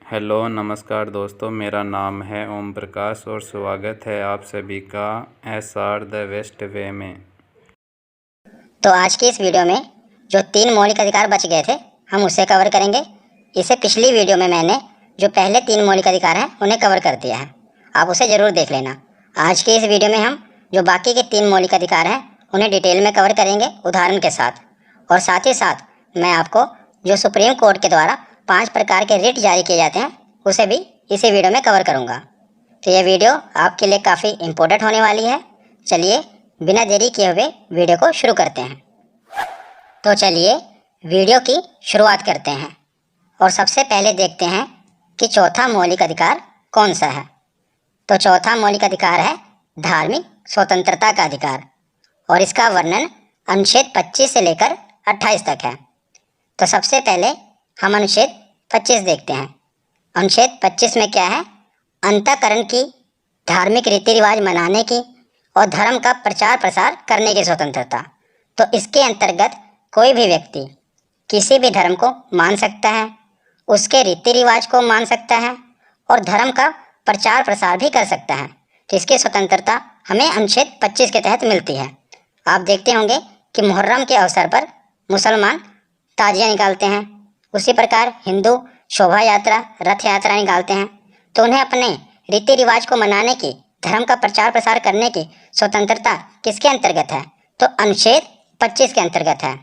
Hello नमस्कार दोस्तों, मेरा नाम है ओम प्रकाश और स्वागत है आप सभी का SR द वेस्ट वे में। तो आज की इस वीडियो में जो 3 मौलिक अधिकार बच गए थे हम उसे कवर करेंगे। इसे पिछली वीडियो में मैंने जो पहले 3 मौलिक अधिकार हैं उन्हें कवर कर दिया है, आप उसे ज़रूर देख लेना। आज की इस वीडियो में हम जो बाकी के 3 मौलिक अधिकार हैं उन्हें डिटेल में कवर करेंगे उदाहरण के साथ, और साथ ही साथ मैं आपको जो सुप्रीम कोर्ट के द्वारा 5 प्रकार के रिट जारी किए जाते हैं उसे भी इसी वीडियो में कवर करूँगा। तो यह वीडियो आपके लिए काफ़ी इम्पोर्टेंट होने वाली है। चलिए बिना देरी किए हुए वीडियो को शुरू करते हैं। तो चलिए वीडियो की शुरुआत करते हैं और सबसे पहले देखते हैं कि चौथा मौलिक अधिकार कौन सा है। तो चौथा मौलिक अधिकार है धार्मिक स्वतंत्रता का अधिकार, और इसका वर्णन अनुच्छेद 25 से लेकर 28 तक है। तो सबसे पहले हम अनुच्छेद 25 देखते हैं। अनुच्छेद 25 में क्या है? अंतःकरण की, धार्मिक रीति रिवाज मनाने की और धर्म का प्रचार प्रसार करने की स्वतंत्रता। तो इसके अंतर्गत कोई भी व्यक्ति किसी भी धर्म को मान सकता है, उसके रीति रिवाज को मान सकता है और धर्म का प्रचार प्रसार भी कर सकता है। तो इसकी स्वतंत्रता हमें अनुच्छेद 25 के तहत मिलती है। आप देखते होंगे कि मुहर्रम के अवसर पर मुसलमान ताजिया निकालते हैं, उसी प्रकार हिंदू शोभा यात्रा, रथ यात्रा निकालते हैं। तो उन्हें अपने रीति रिवाज को मनाने की, धर्म का प्रचार प्रसार करने की स्वतंत्रता किसके अंतर्गत है? तो अनुच्छेद 25 के अंतर्गत है।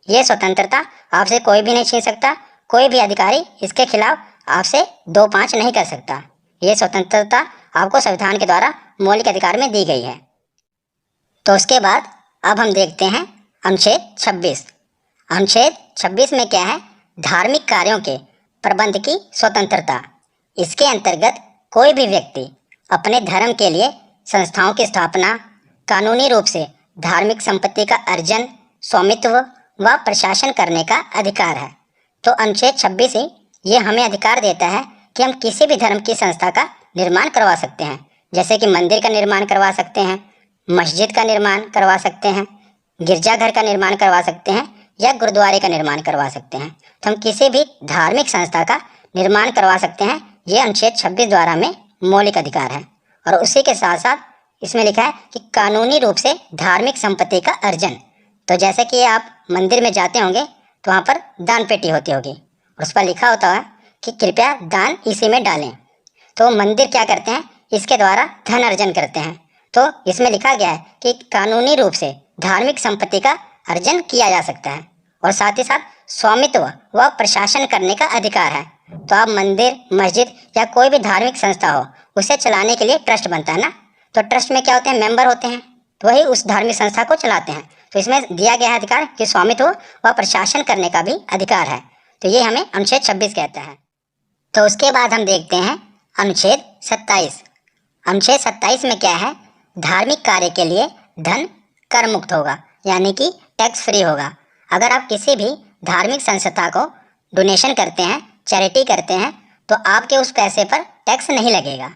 ये स्वतंत्रता आपसे कोई भी नहीं छीन सकता, कोई भी अधिकारी इसके खिलाफ आपसे 2-5 नहीं कर सकता। ये स्वतंत्रता आपको संविधान के द्वारा मौलिक अधिकार में दी गई है। तो उसके बाद अब हम देखते हैं अनुच्छेद 26। अनुच्छेद 26 में क्या है? धार्मिक कार्यों के प्रबंध की स्वतंत्रता। इसके अंतर्गत कोई भी व्यक्ति अपने धर्म के लिए संस्थाओं की स्थापना, कानूनी रूप से धार्मिक संपत्ति का अर्जन, स्वामित्व व प्रशासन करने का अधिकार है। तो अनुच्छेद 26 ही ये हमें अधिकार देता है कि हम किसी भी धर्म की संस्था का निर्माण करवा सकते हैं, जैसे कि मंदिर का निर्माण करवा सकते हैं, मस्जिद का निर्माण करवा सकते हैं, गिरजाघर का निर्माण करवा सकते हैं या गुरुद्वारे का निर्माण करवा सकते हैं। तो हम किसी भी धार्मिक संस्था का निर्माण करवा सकते हैं। ये अनुच्छेद 26 द्वारा हमें मौलिक अधिकार है। और उसी के साथ साथ इसमें लिखा है कि कानूनी रूप से धार्मिक संपत्ति का अर्जन। तो जैसे कि आप मंदिर में जाते होंगे तो वहाँ पर दान पेटी होती होगी और उस पर लिखा होता है कि कृपया दान इसी में डालें। तो मंदिर क्या करते हैं? इसके द्वारा धन अर्जन करते हैं। तो इसमें लिखा गया है कि कानूनी रूप से धार्मिक संपत्ति का अर्जन किया जा सकता है और साथ ही साथ स्वामित्व व प्रशासन करने का अधिकार है। तो आप मंदिर, मस्जिद या कोई भी धार्मिक संस्था हो, उसे चलाने के लिए ट्रस्ट बनता है ना। तो ट्रस्ट में क्या होते हैं? मेंबर होते हैं, तो वही उस धार्मिक संस्था को चलाते हैं। तो इसमें दिया गया है अधिकार कि स्वामित्व व प्रशासन करने का भी अधिकार है। तो ये हमें अनुच्छेद 26 कहता है। तो उसके बाद हम देखते हैं अनुच्छेद 27। अनुच्छेद 27 में क्या है? धार्मिक कार्य के लिए धन कर मुक्त होगा, यानी कि टैक्स फ्री होगा। अगर आप किसी भी धार्मिक संस्था को डोनेशन करते हैं, चैरिटी करते हैं, तो आपके उस पैसे पर टैक्स नहीं लगेगा।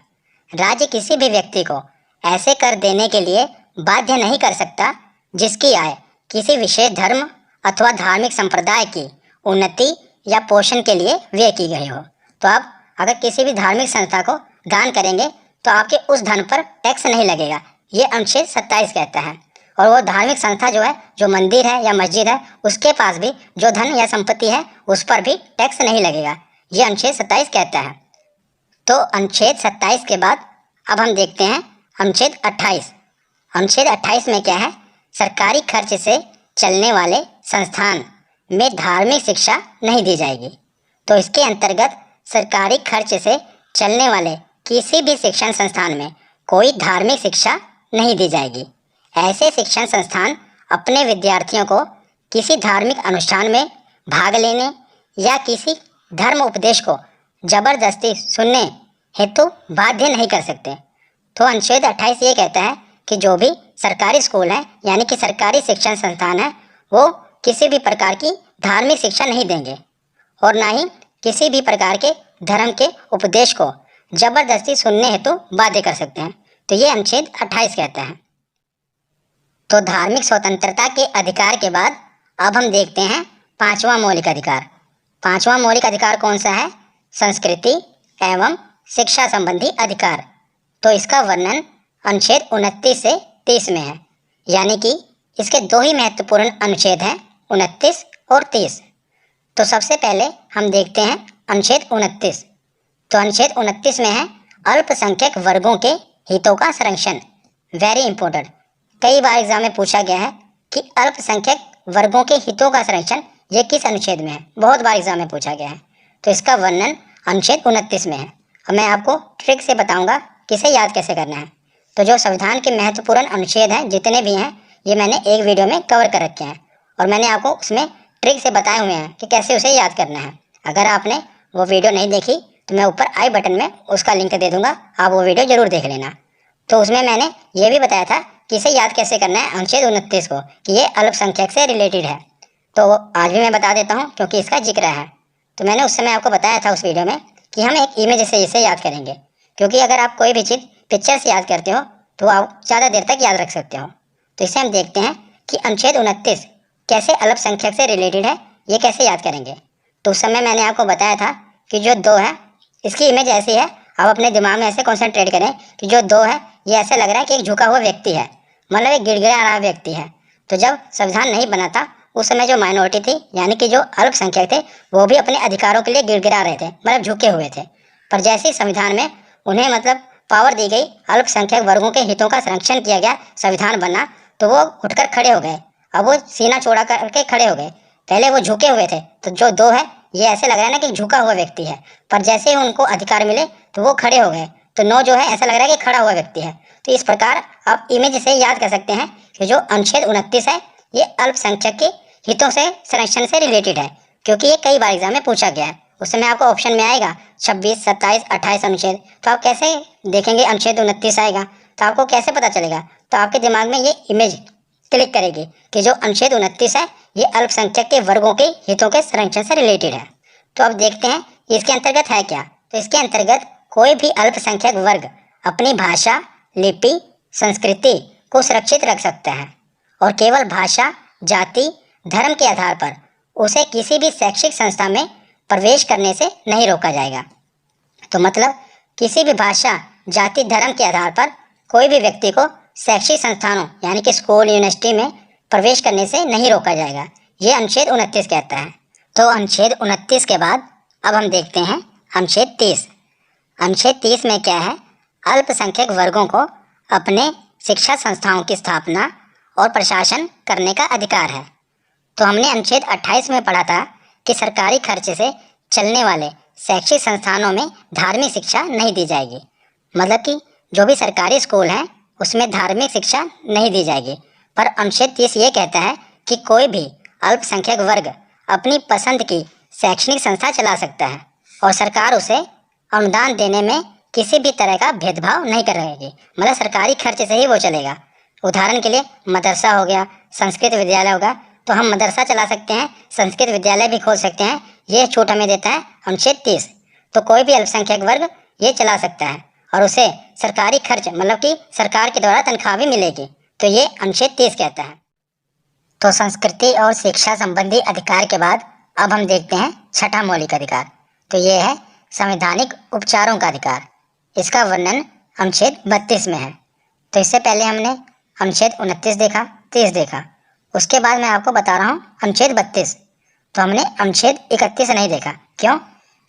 राज्य किसी भी व्यक्ति को ऐसे कर देने के लिए बाध्य नहीं कर सकता जिसकी आय किसी विशेष धर्म अथवा धार्मिक संप्रदाय की उन्नति या पोषण के लिए व्यय की गई हो। तो आप अगर किसी भी धार्मिक संस्था को दान करेंगे तो आपके उस धन पर टैक्स नहीं लगेगा। ये अनुच्छेद 27 कहता है। और वो धार्मिक संस्था जो है, जो मंदिर है या मस्जिद है, उसके पास भी जो धन या संपत्ति है उस पर भी टैक्स नहीं लगेगा। ये अनुच्छेद 27 कहता है। तो अनुच्छेद 27 के बाद अब हम देखते हैं अनुच्छेद 28। अनुच्छेद 28 में क्या है? सरकारी खर्च से चलने वाले संस्थान में धार्मिक शिक्षा नहीं दी जाएगी। तो इसके अंतर्गत सरकारी खर्च से चलने वाले किसी भी शिक्षण संस्थान में कोई धार्मिक शिक्षा नहीं दी जाएगी। ऐसे शिक्षण संस्थान अपने विद्यार्थियों को किसी धार्मिक अनुष्ठान में भाग लेने या किसी धर्म उपदेश को जबरदस्ती सुनने हेतु बाध्य नहीं कर सकते। तो अनुच्छेद 28 ये कहता है कि जो भी सरकारी स्कूल है, यानी कि सरकारी शिक्षण संस्थान है, वो किसी भी प्रकार की धार्मिक शिक्षा नहीं देंगे और ना ही किसी भी प्रकार के धर्म के उपदेश को जबरदस्ती सुनने हेतु बाध्य कर सकते हैं। तो ये अनुच्छेद 28 कहता है। तो धार्मिक स्वतंत्रता के अधिकार के बाद अब हम देखते हैं 5वां मौलिक अधिकार। 5वां मौलिक अधिकार कौन सा है? संस्कृति एवं शिक्षा संबंधी अधिकार। तो इसका वर्णन अनुच्छेद 29 से 30 में है, यानी कि इसके दो ही महत्वपूर्ण अनुच्छेद हैं, 29 और 30। तो सबसे पहले हम देखते हैं अनुच्छेद 29। तो अनुच्छेद 29 में है अल्पसंख्यक वर्गों के हितों का संरक्षण। वेरी इंपॉर्टेंट, कई बार एग्जाम में पूछा गया है कि अल्पसंख्यक वर्गों के हितों का संरक्षण ये किस अनुच्छेद में है, बहुत बार एग्जाम में पूछा गया है। तो इसका वर्णन अनुच्छेद 29 में है। अब मैं आपको ट्रिक से बताऊंगा कि इसे याद कैसे करना है। तो जो संविधान के महत्वपूर्ण अनुच्छेद हैं जितने भी हैं, ये मैंने एक वीडियो में कवर कर रखे हैं और मैंने आपको उसमें ट्रिक से बताए हुए हैं कि कैसे उसे याद करना है। अगर आपने वो वीडियो नहीं देखी तो मैं ऊपर आई बटन में उसका लिंक दे दूंगा, आप वो वीडियो जरूर देख लेना। तो उसमें मैंने ये भी बताया था कि इसे याद कैसे करना है अनुच्छेद 29 को, कि ये अल्पसंख्यक से रिलेटेड है। तो आज भी मैं बता देता हूँ क्योंकि इसका जिक्र है। तो मैंने उस समय आपको बताया था उस वीडियो में कि हम एक इमेज से इसे याद करेंगे, क्योंकि अगर आप कोई भी चीज़ पिक्चर से याद करते हो तो आप ज़्यादा देर तक याद रख सकते हो। तो इसे हम देखते हैं कि अनुच्छेद 29 कैसे अल्पसंख्यक से रिलेटेड है, ये कैसे याद करेंगे। तो उस समय मैंने आपको बताया था कि जो 2 है, इसकी इमेज ऐसी है, आप अपने दिमाग में ऐसे कॉन्सेंट्रेट करें कि जो 2 है ये ऐसे लग रहा है कि एक झुका हुआ व्यक्ति है, मतलब एक गिड़गिड़ा रहा व्यक्ति है। तो जब संविधान नहीं बना था उस समय जो माइनॉरिटी थी, यानी कि जो अल्पसंख्यक थे, वो भी अपने अधिकारों के लिए गिड़गिड़ा रहे थे, मतलब झुके हुए थे। पर जैसे ही संविधान में उन्हें मतलब पावर दी गई, अल्पसंख्यक वर्गों के हितों का संरक्षण किया गया, संविधान बना, तो वो उठकर खड़े हो गए। अब वो सीना चौड़ा करके खड़े हो गए। पहले वो झुके हुए थे, तो जो 2 है ये ऐसे लग रहा है ना कि झुका हुआ व्यक्ति है, पर जैसे ही उनको अधिकार मिले तो वो खड़े हो गए। तो 9 जो है ऐसा लग रहा है कि खड़ा हुआ व्यक्ति है। तो इस प्रकार आप इमेज से याद कर सकते हैं कि जो अनुच्छेद 29 है ये अल्पसंख्यक के हितों से संरक्षण से रिलेटेड है, क्योंकि ये कई बार एग्जाम में पूछा गया है। उस समय आपको ऑप्शन में आएगा 26, 27, 28 अनुच्छेद। तो आप कैसे देखेंगे अनुच्छेद 29 आएगा, तो आपको कैसे पता चलेगा? तो आपके दिमाग में ये इमेज क्लिक करेगी कि जो अनुच्छेद 29 है ये अल्पसंख्यक के वर्गों के हितों के संरक्षण से रिलेटेड है। तो अब देखते हैं इसके अंतर्गत है क्या। तो इसके अंतर्गत कोई भी अल्पसंख्यक वर्ग अपनी भाषा, लिपि, संस्कृति को सुरक्षित रख सकता है और केवल भाषा, जाति, धर्म के आधार पर उसे किसी भी शैक्षिक संस्था में प्रवेश करने से नहीं रोका जाएगा। तो मतलब किसी भी भाषा, जाति, धर्म के आधार पर कोई भी व्यक्ति को शैक्षिक संस्थानों यानी कि स्कूल, यूनिवर्सिटी में प्रवेश करने से नहीं रोका जाएगा, ये अनुच्छेद 29 कहता है। तो अनुच्छेद 29 के बाद अब हम देखते हैं अनुच्छेद 30। अनुच्छेद 30 में क्या है? अल्पसंख्यक वर्गों को अपने शिक्षा संस्थाओं की स्थापना और प्रशासन करने का अधिकार है। तो हमने अनुच्छेद 28 में पढ़ा था कि सरकारी खर्चे से चलने वाले शैक्षिक संस्थानों में धार्मिक शिक्षा नहीं दी जाएगी, मतलब कि जो भी सरकारी स्कूल हैं उसमें धार्मिक शिक्षा नहीं दी जाएगी। पर अनुच्छेद 30 ये कहता है कि कोई भी अल्पसंख्यक वर्ग अपनी पसंद की शैक्षणिक संस्था चला सकता है और सरकार उसे अनुदान देने में किसी भी तरह का भेदभाव नहीं करेगी, मतलब सरकारी खर्च से ही वो चलेगा। उदाहरण के लिए मदरसा हो गया, संस्कृत विद्यालय होगा, तो हम मदरसा चला सकते हैं, संस्कृत विद्यालय भी खोल सकते हैं, ये छूट हमें देता है अनुच्छेद 30। तो कोई भी अल्पसंख्यक वर्ग ये चला सकता है और उसे सरकारी खर्च मतलब कि सरकार के द्वारा तनख्वाह भी मिलेगी। तो ये अनुच्छेद 30 कहता है। तो संस्कृति और शिक्षा संबंधी अधिकार के बाद अब हम देखते हैं छठा मौलिक अधिकार। तो ये है संवैधानिक उपचारों का अधिकार। इसका वर्णन अनुच्छेद 32 में है। तो इससे पहले हमने अनुच्छेद 29 देखा, 30 देखा, उसके बाद मैं आपको बता रहा हूँ अनुच्छेद 32। तो हमने अनुच्छेद 31 नहीं देखा। क्यों?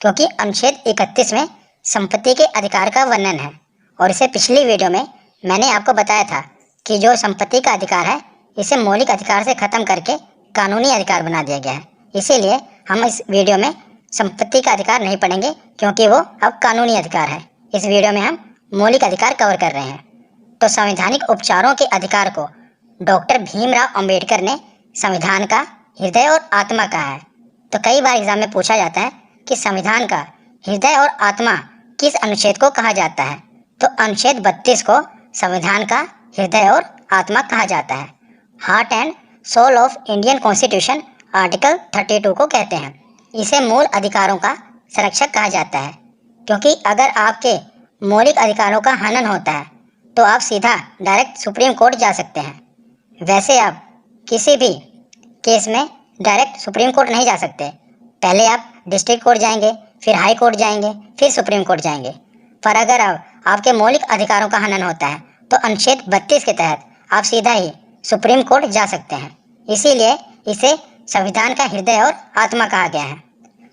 क्योंकि अनुच्छेद 31 में संपत्ति के अधिकार का वर्णन है और इसे पिछली वीडियो में मैंने आपको बताया था कि जो संपत्ति का अधिकार है इसे मौलिक अधिकार से खत्म करके कानूनी अधिकार बना दिया गया है। इसीलिए हम इस वीडियो में संपत्ति का अधिकार नहीं पढ़ेंगे, क्योंकि वो अब कानूनी अधिकार है। इस वीडियो में हम मौलिक अधिकार कवर कर रहे हैं। तो संवैधानिक उपचारों के अधिकार को डॉक्टर भीमराव अंबेडकर ने संविधान का हृदय और आत्मा कहा है। तो कई बार एग्जाम में पूछा जाता है कि संविधान का हृदय और आत्मा किस अनुच्छेद को कहा जाता है। तो अनुच्छेद 32 को संविधान का हृदय और आत्मा कहा जाता है। Heart and soul of Indian constitution article 32 को कहते हैं। इसे मूल अधिकारों का संरक्षक कहा जाता है, क्योंकि अगर आपके मौलिक अधिकारों का हनन होता है तो आप सीधा डायरेक्ट सुप्रीम कोर्ट जा सकते हैं। वैसे आप किसी भी केस में डायरेक्ट सुप्रीम कोर्ट नहीं जा सकते, पहले आप डिस्ट्रिक्ट कोर्ट जाएंगे, फिर हाई कोर्ट जाएंगे, फिर सुप्रीम कोर्ट जाएंगे। पर अगर आपके मौलिक अधिकारों का हनन होता है तो अनुच्छेद 32 के तहत आप सीधा ही सुप्रीम कोर्ट जा सकते हैं। इसीलिए इसे संविधान का हृदय और आत्मा कहा गया है।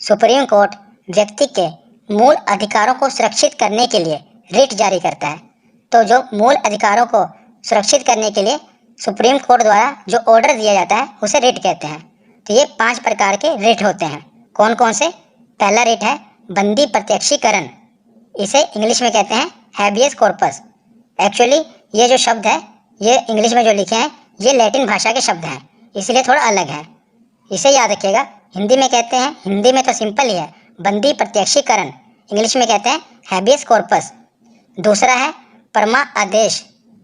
सुप्रीम कोर्ट व्यक्ति के मूल अधिकारों को सुरक्षित करने के लिए रिट जारी करता है। तो जो मूल अधिकारों को सुरक्षित करने के लिए सुप्रीम कोर्ट द्वारा जो ऑर्डर दिया जाता है उसे रिट कहते हैं। तो ये 5 प्रकार के रिट होते हैं। कौन कौन से? पहला रिट है बंदी प्रत्यक्षीकरण। इसे इंग्लिश में कहते हैं हैबियस कॉर्पस। एक्चुअली ये जो शब्द है, ये इंग्लिश में जो लिखे हैं ये लैटिन भाषा के शब्द हैं, इसलिए थोड़ा अलग है। इसे याद रखिएगा। हिंदी में कहते हैं, हिंदी में तो सिंपल ही है, बंदी प्रत्यक्षीकरण। इंग्लिश में कहते हैं हैबियस कॉर्पस। दूसरा है परमा आदेश,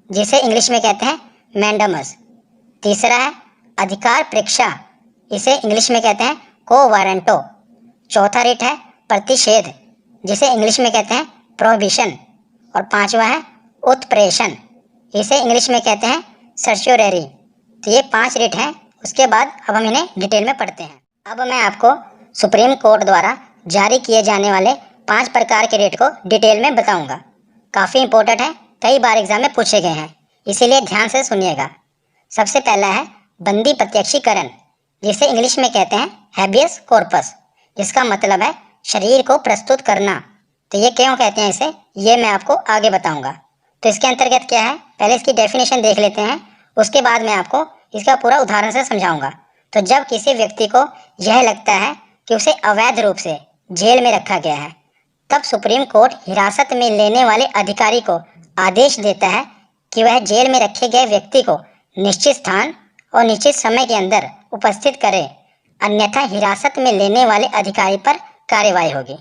जिसे इंग्लिश में कहते हैं मैंडमस। तीसरा है अधिकार परीक्षा, इसे इंग्लिश में कहते हैं को वारंटो। चौथा रिट है प्रतिषेध, जिसे इंग्लिश में कहते हैं प्रोहिबिशन। और पांचवा है उत्प्रेषण, इसे इंग्लिश में कहते हैं सर्च्योरेरी। तो ये 5 रिट हैं। उसके बाद अब हम इन्हें डिटेल में पढ़ते हैं। अब मैं आपको सुप्रीम कोर्ट द्वारा जारी किए जाने वाले 5 प्रकार के रिट को डिटेल में बताऊंगा। काफ़ी इंपॉर्टेंट है, कई बार एग्जाम में पूछे गए हैं, इसीलिए ध्यान से सुनिएगा। सबसे पहला है बंदी प्रत्यक्षीकरण, जिसे इंग्लिश में कहते हैं हैबियस कॉर्पस। जिसका मतलब है शरीर को प्रस्तुत करना। तो ये क्यों कहते हैं इसे, ये मैं आपको आगे बताऊंगा। तो इसके अंतर्गत क्या है, पहले इसकी डेफिनेशन देख लेते हैं, उसके बाद मैं आपको इसका पूरा उदाहरण से समझाऊंगा। तो जब किसी व्यक्ति को यह लगता है कि उसे अवैध रूप से जेल में रखा गया है, तब सुप्रीम कोर्ट हिरासत में लेने वाले अधिकारी को आदेश देता है कि वह जेल में रखे गए व्यक्ति को निश्चित स्थान और निश्चित समय के अंदर उपस्थित करे, अन्यथा हिरासत में लेने वाले अधिकारी पर कार्यवाही होगी।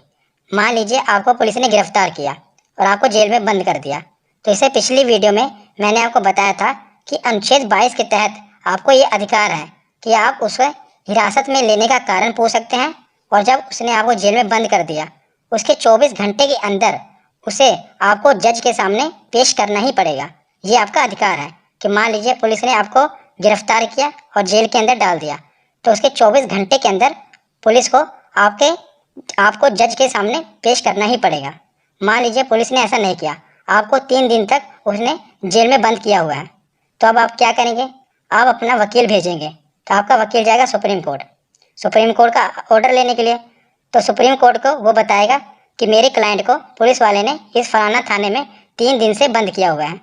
मान लीजिए आपको पुलिस ने गिरफ्तार किया और आपको जेल में बंद कर दिया। तो इसे पिछली वीडियो में मैंने आपको बताया था कि अनुच्छेद 22 के तहत आपको ये अधिकार है कि आप उसे हिरासत में लेने का कारण पूछ सकते हैं, और जब उसने आपको जेल में बंद कर दिया उसके 24 घंटे के अंदर उसे आपको जज के सामने पेश करना ही पड़ेगा। ये आपका अधिकार है कि मान लीजिए पुलिस ने आपको गिरफ्तार किया और जेल के अंदर डाल दिया, तो उसके 24 घंटे के अंदर पुलिस को आपको जज के सामने पेश करना ही पड़ेगा। मान लीजिए पुलिस ने ऐसा नहीं किया, आपको 3 दिन तक उसने जेल में बंद किया हुआ है, तो अब आप क्या करेंगे? आप अपना वकील भेजेंगे। तो आपका वकील जाएगा सुप्रीम कोर्ट का ऑर्डर लेने के लिए। तो सुप्रीम कोर्ट को वो बताएगा कि मेरे क्लाइंट को पुलिस वाले ने इस फलाना थाने में 3 दिन से बंद किया हुआ है,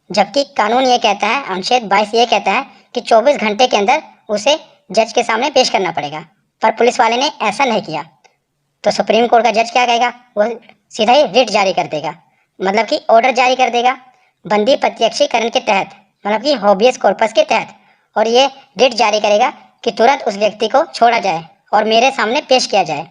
जबकि कानून ये कहता है, अनुच्छेद 22 ये कहता है कि 24 घंटे के अंदर उसे जज के सामने पेश करना पड़ेगा। पर पुलिस वाले ने ऐसा नहीं किया, तो सुप्रीम कोर्ट का जज क्या कहेगा? वो सीधा ही रिट जारी कर देगा, मतलब कि ऑर्डर जारी कर देगा बंदी प्रत्यक्षीकरण के तहत, मतलब कि हैबियस कॉर्पस के तहत। और ये रिट जारी करेगा कि तुरंत उस व्यक्ति को छोड़ा जाए और मेरे सामने पेश किया जाए,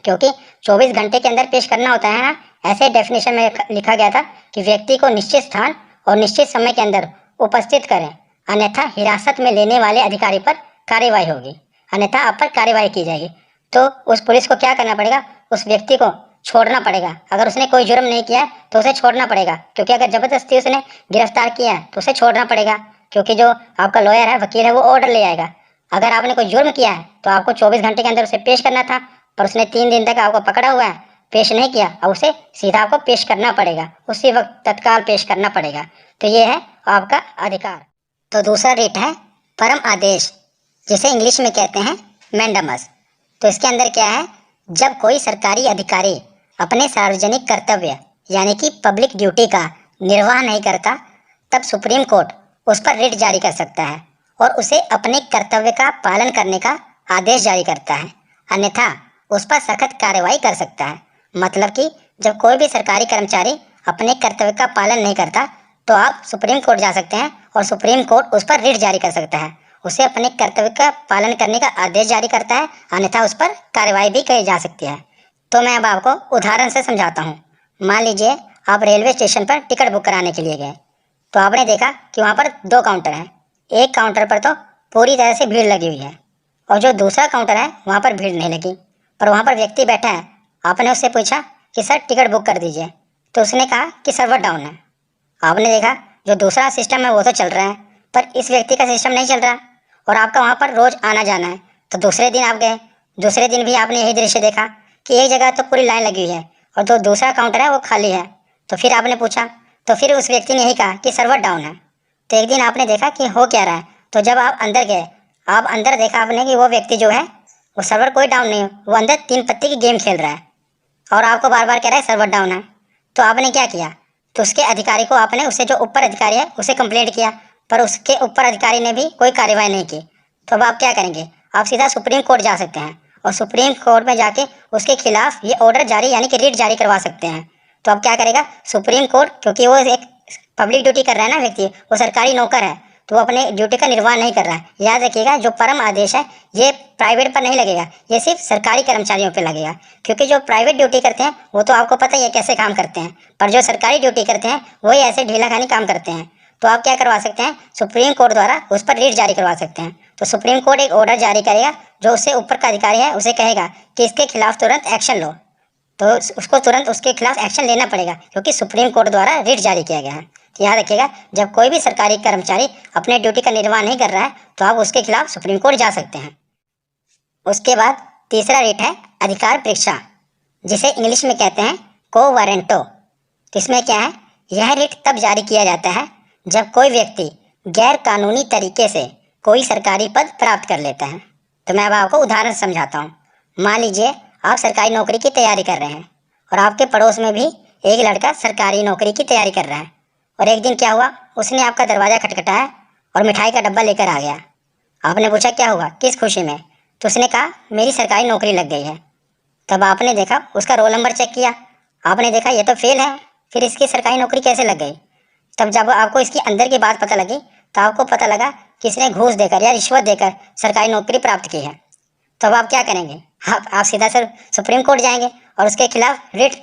क्योंकि 24 घंटे के अंदर पेश करना होता है ना। ऐसे डेफिनेशन में लिखा गया था कि व्यक्ति को निश्चित स्थान और निश्चित समय के अंदर उपस्थित करें, अन्यथा हिरासत में लेने वाले अधिकारी पर कार्यवाही होगी, अन्यथा आप पर कार्यवाही की जाएगी। तो उस पुलिस को क्या करना पड़ेगा? उस व्यक्ति को छोड़ना पड़ेगा। अगर उसने कोई जुर्म नहीं किया है तो उसे छोड़ना पड़ेगा, क्योंकि अगर जबरदस्ती उसने गिरफ्तार किया है तो उसे छोड़ना पड़ेगा, क्योंकि जो आपका लॉयर है, वकील है, वो ऑर्डर ले आएगा। अगर आपने कोई जुर्म किया है तो आपको 24 घंटे के अंदर उसे पेश करना था, पर उसने 3 दिन तक आपको पकड़ा हुआ है, पेश नहीं किया, अब उसे सीधा आपको पेश करना पड़ेगा, उसी वक्त तत्काल पेश करना पड़ेगा। तो ये है आपका अधिकार। तो दूसरा रिट है परम आदेश, जिसे इंग्लिश में कहते हैं मैंडमस। तो इसके अंदर क्या है? जब कोई सरकारी अधिकारी अपने सार्वजनिक कर्तव्य यानी कि पब्लिक ड्यूटी का निर्वाह नहीं करता, तब सुप्रीम कोर्ट उस पर रिट जारी कर सकता है और उसे अपने कर्तव्य का पालन करने का आदेश जारी करता है, अन्यथा उस पर सख्त कार्रवाई कर सकता है। मतलब कि जब कोई भी सरकारी कर्मचारी अपने कर्तव्य का पालन नहीं करता तो आप सुप्रीम कोर्ट जा सकते हैं और सुप्रीम कोर्ट उस पर रिट जारी कर सकता है, उसे अपने कर्तव्य का पालन करने का आदेश जारी करता है, अन्यथा उस पर कार्रवाई भी की जा सकती है। तो मैं अब आपको उदाहरण से समझाता हूँ। मान लीजिए आप रेलवे स्टेशन पर टिकट बुक कराने के लिए गए, तो आपने देखा कि वहाँ पर 2 काउंटर हैं। एक काउंटर पर तो पूरी तरह से भीड़ लगी हुई है, और जो दूसरा काउंटर है वहाँ पर भीड़ नहीं लगी, पर वहाँ पर व्यक्ति बैठा है। आपने उससे पूछा कि सर टिकट बुक कर दीजिए, तो उसने कहा कि सर्वर डाउन है। आपने देखा जो दूसरा सिस्टम है वो तो चल रहा है, पर इस व्यक्ति का सिस्टम नहीं चल रहा, और आपका वहाँ पर रोज़ आना जाना है। तो दूसरे दिन आप गए, दूसरे दिन भी आपने यही दृश्य देखा कि एक जगह तो पूरी लाइन लगी हुई है और जो दूसरा काउंटर है वो खाली है। तो फिर आपने पूछा, तो फिर उस व्यक्ति ने यही कहा कि सर्वर डाउन है। तो एक दिन आपने देखा कि हो क्या रहा है, तो जब आप अंदर गए, आप अंदर देखा आपने कि वो व्यक्ति जो है वो सर्वर कोई डाउन नहीं है, वो अंदर 3 पत्ती की गेम खेल रहा है और आपको बार बार कह रहा है सर्वर डाउन है। तो आपने क्या किया, तो उसके अधिकारी को आपने, उससे जो ऊपर अधिकारी है उसे कंप्लेंट किया, पर उसके ऊपर अधिकारी ने भी कोई कार्रवाई नहीं की। तो अब आप क्या करेंगे, आप सीधा सुप्रीम कोर्ट जा सकते हैं और सुप्रीम कोर्ट में जाके उसके खिलाफ ये ऑर्डर जारी यानी कि रिट जारी करवा सकते हैं। तो अब क्या करेगा सुप्रीम कोर्ट, क्योंकि वो एक पब्लिक ड्यूटी कर रहा है ना व्यक्ति, वो सरकारी नौकर है, तो वो अपने ड्यूटी का निर्वाह नहीं कर रहा है। याद रखिएगा, जो परम आदेश है ये प्राइवेट पर नहीं लगेगा, ये सिर्फ सरकारी कर्मचारियों पर लगेगा, क्योंकि जो प्राइवेट ड्यूटी करते हैं वो तो आपको पता ही है कैसे काम करते हैं, पर जो सरकारी ड्यूटी करते हैं वही ऐसे ढीलाखानी काम करते हैं। तो आप क्या करवा सकते हैं, सुप्रीम कोर्ट द्वारा उस पर रिट जारी करवा सकते हैं। तो सुप्रीम कोर्ट एक ऑर्डर जारी करेगा, जो उससे ऊपर का अधिकारी है उसे कहेगा कि इसके खिलाफ तुरंत एक्शन लो, तो उसको तुरंत उसके खिलाफ एक्शन लेना पड़ेगा, क्योंकि सुप्रीम कोर्ट द्वारा रिट जारी किया गया है। तो याद रखिएगा, जब कोई भी सरकारी कर्मचारी अपने ड्यूटी का निर्वाह नहीं कर रहा है तो आप उसके खिलाफ सुप्रीम कोर्ट जा सकते हैं। उसके बाद तीसरा रिट है अधिकार परीक्षा, जिसे इंग्लिश में कहते हैं को वारंटो। तो इसमें क्या है, यह रिट तब जारी किया जाता है जब कोई व्यक्ति गैर कानूनी तरीके से कोई सरकारी पद प्राप्त कर लेता है। तो मैं अब आपको उदाहरण समझाता हूँ। मान लीजिए आप सरकारी नौकरी की तैयारी कर रहे हैं और आपके पड़ोस में भी एक लड़का सरकारी नौकरी की तैयारी कर रहा है, और एक दिन क्या हुआ, उसने आपका दरवाज़ा खटखटाया और मिठाई का डब्बा लेकर आ गया। आपने पूछा क्या हुआ, किस खुशी में, तो उसने कहा मेरी सरकारी नौकरी लग गई है। तब आपने देखा, उसका रोल नंबर चेक किया, आपने देखा ये तो फेल है, फिर इसकी सरकारी नौकरी कैसे लग गई। तब जब आपको इसकी अंदर की बात पता लगी तो आपको पता लगा कि इसने घूस देकर या रिश्वत देकर सरकारी नौकरी प्राप्त की है। तो अब आप क्या करेंगे, आप सीधा सर सुप्रीम कोर्ट जाएंगे और उसके खिलाफ रिट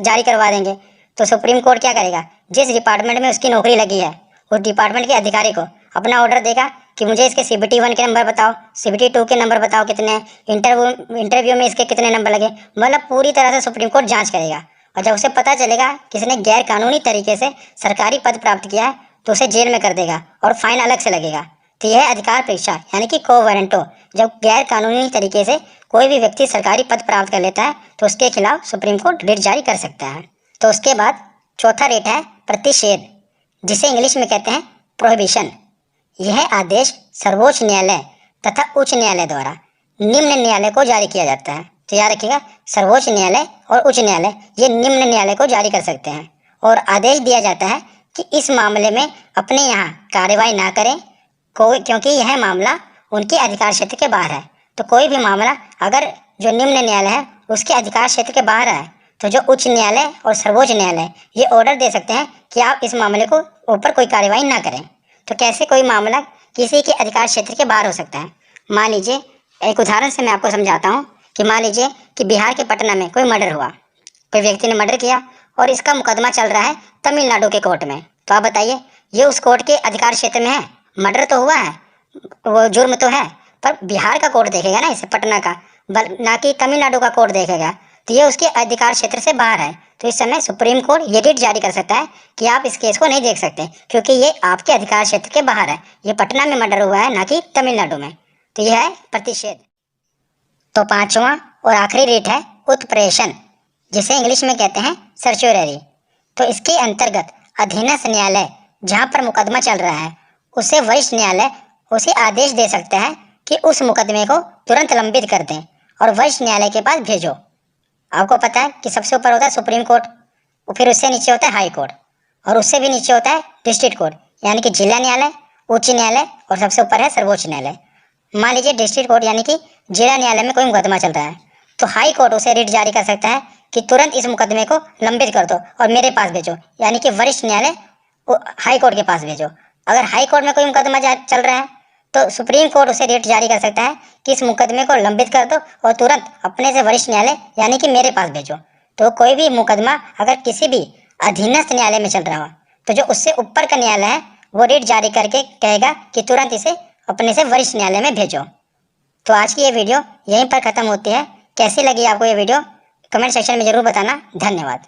जारी करवा देंगे। तो सुप्रीम कोर्ट क्या करेगा, जिस डिपार्टमेंट में उसकी नौकरी लगी है उस डिपार्टमेंट के अधिकारी को अपना ऑर्डर देगा कि मुझे इसके CBT 1 के नंबर बताओ, CBT 2 के नंबर बताओ कितने हैं, इंटरव्यू में इसके कितने नंबर लगे, मतलब पूरी तरह से सुप्रीम कोर्ट जांच करेगा। और जब उसे पता चलेगा कि इसने गैर कानूनी तरीके से सरकारी पद प्राप्त किया है तो उसे जेल में कर देगा और फाइन अलग से लगेगा। तो यह है अधिकार परीक्षा यानी कि को वारंटो। जब गैर कानूनी तरीके से कोई भी व्यक्ति सरकारी पद प्राप्त कर लेता है तो उसके खिलाफ सुप्रीम कोर्ट रिट जारी कर सकता है। तो उसके बाद चौथा रिट है प्रतिषेध, जिसे इंग्लिश में कहते हैं प्रोहिबिशन। यह आदेश सर्वोच्च न्यायालय तथा उच्च न्यायालय द्वारा निम्न न्यायालय को जारी किया जाता है। तो याद रखिएगा, सर्वोच्च न्यायालय और उच्च न्यायालय ये निम्न न्यायालय को जारी कर सकते हैं और आदेश दिया जाता है कि इस मामले में अपने यहाँ कार्रवाई ना करें क्योंकि यह मामला उनके अधिकार क्षेत्र के बाहर है। तो कोई भी मामला अगर जो निम्न न्यायालय है उसके अधिकार क्षेत्र के बाहर है तो जो उच्च न्यायालय और सर्वोच्च न्यायालय ये ऑर्डर दे सकते हैं कि आप इस मामले को ऊपर कोई कार्रवाई ना करें। तो कैसे कोई मामला किसी के अधिकार क्षेत्र के बाहर हो सकता है, मान लीजिए एक उदाहरण से मैं आपको समझाता हूँ कि मान लीजिए कि बिहार के पटना में कोई मर्डर हुआ, कोई व्यक्ति ने मर्डर किया और इसका मुकदमा चल रहा है तमिलनाडु के कोर्ट में। तो आप बताइए, ये उस कोर्ट के अधिकार क्षेत्र में है, मर्डर तो हुआ है, वो जुर्म तो है, पर बिहार का कोर्ट देखेगा ना इसे, पटना का, ना कि तमिलनाडु का कोर्ट देखेगा। तो ये उसके अधिकार क्षेत्र से बाहर है। तो इस समय सुप्रीम कोर्ट ये रिट जारी कर सकता है कि आप इस केस को नहीं देख सकते क्योंकि ये आपके अधिकार क्षेत्र के बाहर है, ये पटना में मर्डर हुआ है ना कि तमिलनाडु में। तो यह है प्रतिषेध। तो पांचवा और आखिरी रिट है उत्प्रेषण, जिसे इंग्लिश में कहते हैं सर्च्योररी। तो इसके अंतर्गत अधीनस्थ न्यायालय जहाँ पर मुकदमा चल रहा है उसे वरिष्ठ न्यायालय उसे आदेश दे सकता है कि उस मुकदमे को तुरंत लंबित कर दें और वरिष्ठ न्यायालय के पास भेजो। आपको पता है कि सबसे ऊपर होता है सुप्रीम कोर्ट, फिर उससे नीचे होता है हाई कोर्ट और उससे भी नीचे होता है डिस्ट्रिक्ट कोर्ट यानी कि जिला न्यायालय, उच्च न्यायालय और सबसे ऊपर है सर्वोच्च न्यायालय। मान लीजिए डिस्ट्रिक्ट कोर्ट यानी कि जिला न्यायालय में कोई मुकदमा चल रहा है तो हाई कोर्ट उसे रिट जारी कर सकता है कि तुरंत इस मुकदमे को लंबित कर दो और मेरे पास भेजो, यानी कि वरिष्ठ न्यायालय हाई कोर्ट के पास भेजो। अगर हाई कोर्ट में कोई मुकदमा चल रहा है तो सुप्रीम कोर्ट उसे रिट जारी कर सकता है कि इस मुकदमे को लंबित कर दो और तुरंत अपने से वरिष्ठ न्यायालय यानी कि मेरे पास भेजो। तो कोई भी मुकदमा अगर किसी भी अधीनस्थ न्यायालय में चल रहा हो तो जो उससे ऊपर का न्यायालय है वो रिट जारी करके कहेगा कि तुरंत इसे अपने से वरिष्ठ न्यायालय में भेजो। तो आज की ये वीडियो यहीं पर ख़त्म होती है। कैसी लगी आपको ये वीडियो कमेंट सेक्शन में ज़रूर बताना। धन्यवाद।